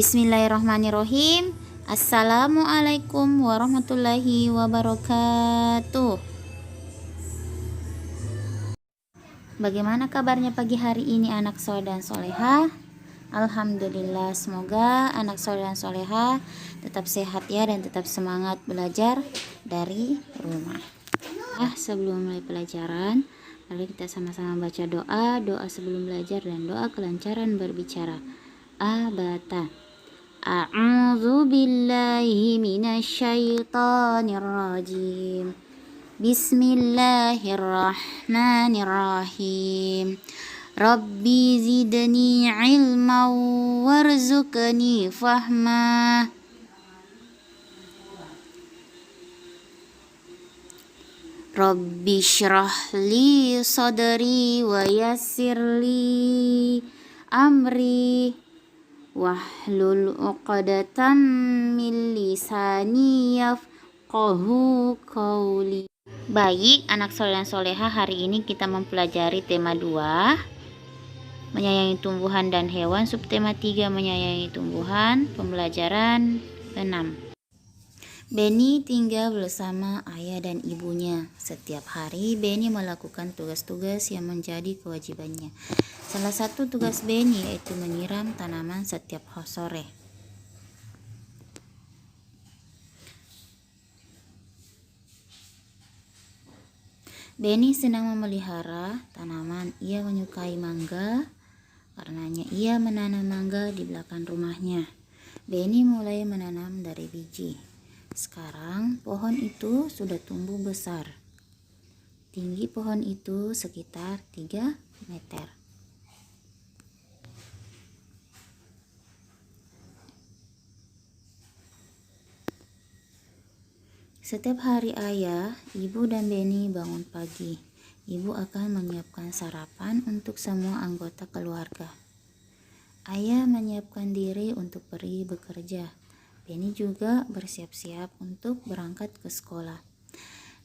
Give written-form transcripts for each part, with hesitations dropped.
Bismillahirrahmanirrahim. Assalamualaikum warahmatullahi wabarakatuh. Bagaimana kabarnya pagi hari ini anak soleh dan soleha? Alhamdulillah, semoga anak soleh dan soleha tetap sehat ya, dan tetap semangat belajar dari rumah. Sebelum mulai pelajaran, mari kita sama-sama baca doa sebelum belajar dan doa kelancaran berbicara. Abata. A'udzu billahi minasyaitonir rajim. Bismillahirrahmanirrahim. Rabbi zidni ilman warzuqni fahma. Rabbi syrah li sadri wa yassir li amri wahlul 'uqdatam min lisani yafqahu qawli. Baik, anak soleh dan soleha, hari ini kita mempelajari tema 2, menyayangi tumbuhan dan hewan, subtema 3, menyayangi tumbuhan, pembelajaran 6. Beni tinggal bersama ayah dan ibunya. Setiap hari Beni melakukan tugas-tugas yang menjadi kewajibannya. Salah satu tugas Beni yaitu menyiram tanaman setiap sore. Beni senang memelihara tanaman. Ia menyukai mangga, karenanya ia menanam mangga di belakang rumahnya. Beni mulai menanam dari biji. Sekarang pohon itu sudah tumbuh besar. Tinggi pohon itu sekitar 3 meter. Setiap hari ayah, ibu dan Beni bangun pagi. Ibu akan menyiapkan sarapan untuk semua anggota keluarga. Ayah menyiapkan diri untuk pergi bekerja. Beni juga bersiap-siap untuk berangkat ke sekolah.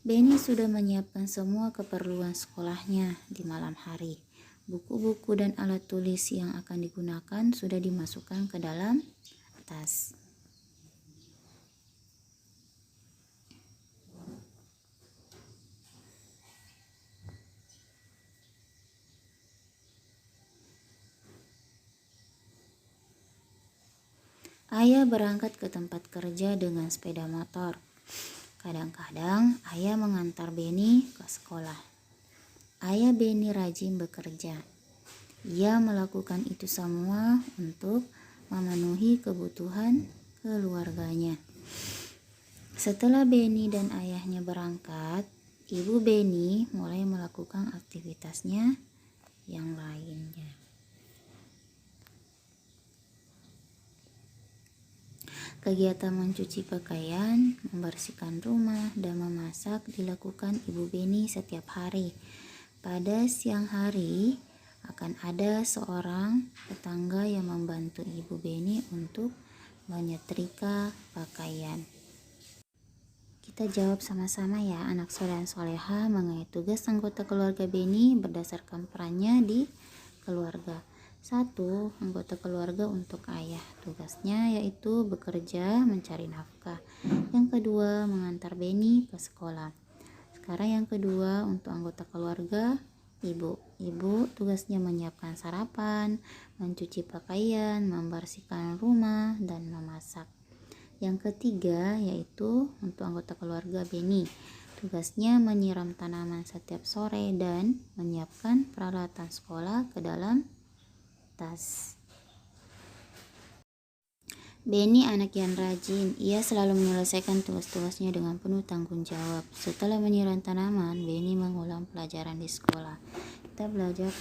Beni sudah menyiapkan semua keperluan sekolahnya di malam hari. Buku-buku dan alat tulis yang akan digunakan sudah dimasukkan ke dalam tas. Ayah berangkat ke tempat kerja dengan sepeda motor. Kadang-kadang ayah mengantar Beni ke sekolah. Ayah Beni rajin bekerja. Ia melakukan itu semua untuk memenuhi kebutuhan keluarganya. Setelah Beni dan ayahnya berangkat, ibu Beni mulai melakukan aktivitasnya yang lainnya. Kegiatan mencuci pakaian, membersihkan rumah, dan memasak dilakukan ibu Beni setiap hari. Pada siang hari, akan ada seorang tetangga yang membantu ibu Beni untuk menyetrika pakaian. Kita jawab sama-sama ya anak soleh dan soleha mengenai tugas anggota keluarga Beni berdasarkan perannya di keluarga. 1. Anggota keluarga untuk ayah. Tugasnya yaitu bekerja mencari nafkah. Yang kedua, mengantar Beni ke sekolah. Sekarang yang kedua, untuk anggota keluarga ibu. Ibu tugasnya menyiapkan sarapan, mencuci pakaian, membersihkan rumah, dan memasak. Yang ketiga, yaitu untuk anggota keluarga Beni. Tugasnya menyiram tanaman setiap sore dan menyiapkan peralatan sekolah ke dalam tas. Beni anak yang rajin. Ia selalu menyelesaikan tugas-tugasnya dengan penuh tanggung jawab. Setelah menyiram tanaman, Beni mengulang pelajaran di sekolah. Kita belajar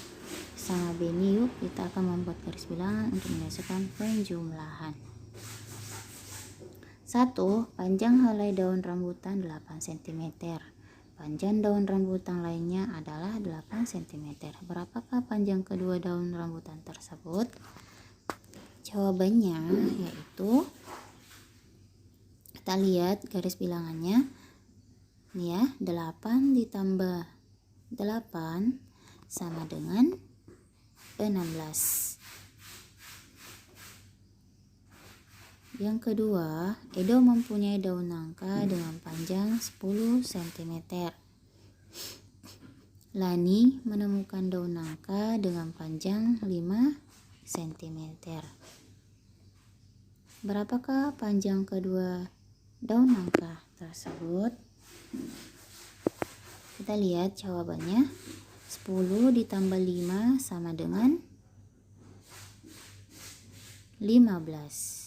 sama Beni yuk. Kita akan membuat garis bilangan untuk menyelesaikan penjumlahan. 1. Panjang helai daun rambutan 8 cm. Panjang daun rambutan lainnya adalah 8 cm. Berapakah panjang kedua daun rambutan tersebut? Jawabannya yaitu, kita lihat garis bilangannya. Ini ya, 8 ditambah 8 sama dengan 16. Yang kedua, Edo mempunyai daun nangka dengan panjang 10 cm. Lani menemukan daun nangka dengan panjang 5 cm. Berapakah panjang kedua daun nangka tersebut? Kita lihat jawabannya. 10 ditambah 5 sama dengan 15.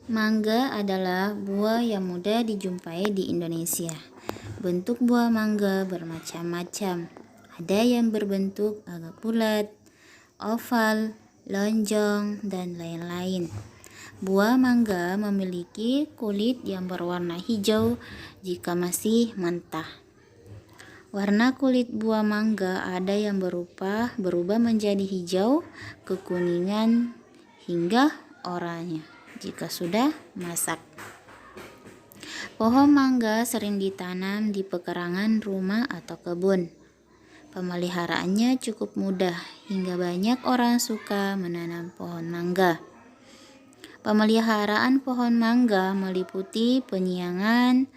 Mangga adalah buah yang mudah dijumpai di Indonesia. Bentuk buah mangga bermacam-macam. Ada yang berbentuk agak bulat, oval, lonjong, dan lain-lain. Buah mangga memiliki kulit yang berwarna hijau jika masih mentah. Warna kulit buah mangga ada yang berubah menjadi hijau, kekuningan, hingga oranye jika sudah masak. Pohon mangga sering ditanam di pekarangan rumah atau kebun. Pemeliharaannya cukup mudah hingga banyak orang suka menanam pohon mangga. Pemeliharaan pohon mangga meliputi penyiangan,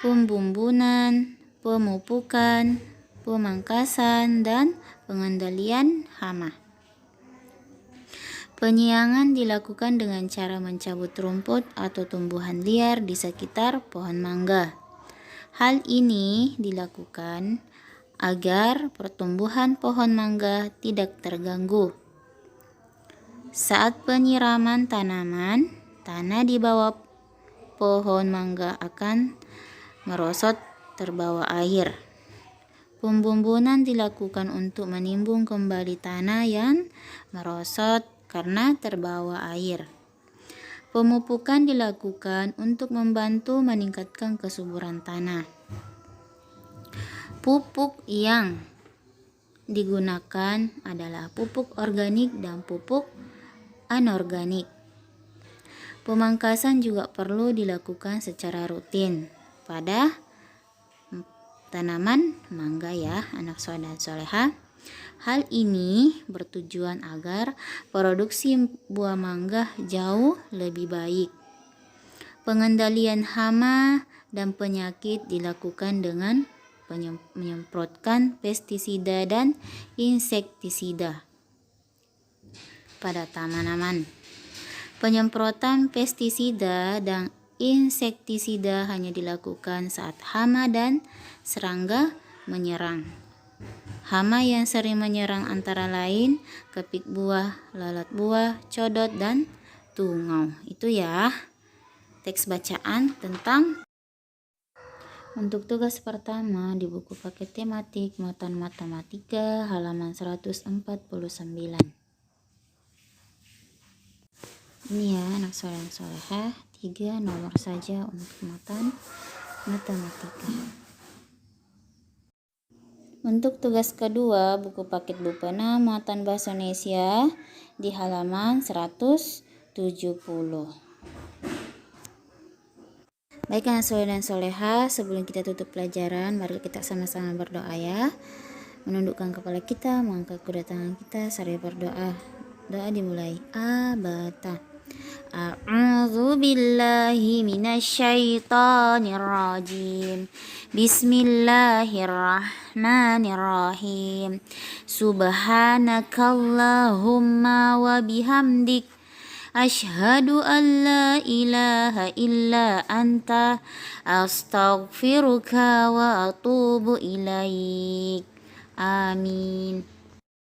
pembumbunan, pemupukan, pemangkasan, dan pengendalian hama. Penyiangan dilakukan dengan cara mencabut rumput atau tumbuhan liar di sekitar pohon mangga. Hal ini dilakukan agar pertumbuhan pohon mangga tidak terganggu. Saat penyiraman tanaman, tanah di bawah pohon mangga akan merosot terbawa air. Pembumbunan dilakukan untuk menimbun kembali tanah yang merosot karena terbawa air. Pemupukan dilakukan untuk membantu meningkatkan kesuburan tanah. Pupuk yang digunakan adalah pupuk organik dan pupuk anorganik. Pemangkasan juga perlu dilakukan secara rutin pada tanaman mangga ya, anak soleh dan soleha. Hal ini bertujuan agar produksi buah mangga jauh lebih baik. Pengendalian hama dan penyakit dilakukan dengan menyemprotkan pestisida dan insektisida pada tanaman. Penyemprotan pestisida dan insektisida hanya dilakukan saat hama dan serangga menyerang. Hama yang sering menyerang antara lain kepik buah, lalat buah, codot, dan tungau. Itu ya teks bacaan tentang. Untuk tugas pertama di buku paket tematik muatan matematika halaman 149. Ini ya anak soleh dan soleha, 3 nomor saja untuk muatan matematika. Untuk tugas kedua, buku paket Bupena muatan bahasa Indonesia di halaman 170. Baik anak soleh dan soleha, sebelum kita tutup pelajaran, mari kita sama-sama berdoa ya. Menundukkan kepala kita, mengangkat kedua tangan kita, seraya berdoa. Doa dimulai. Abata. A'udzu billahi minasyaitonir rajim. Bismillahirrahmanirrahim. Subhanakallahumma wa bihamdik asyhadu an la ilaha illa anta astaghfiruka wa atubu ilaik. Amin.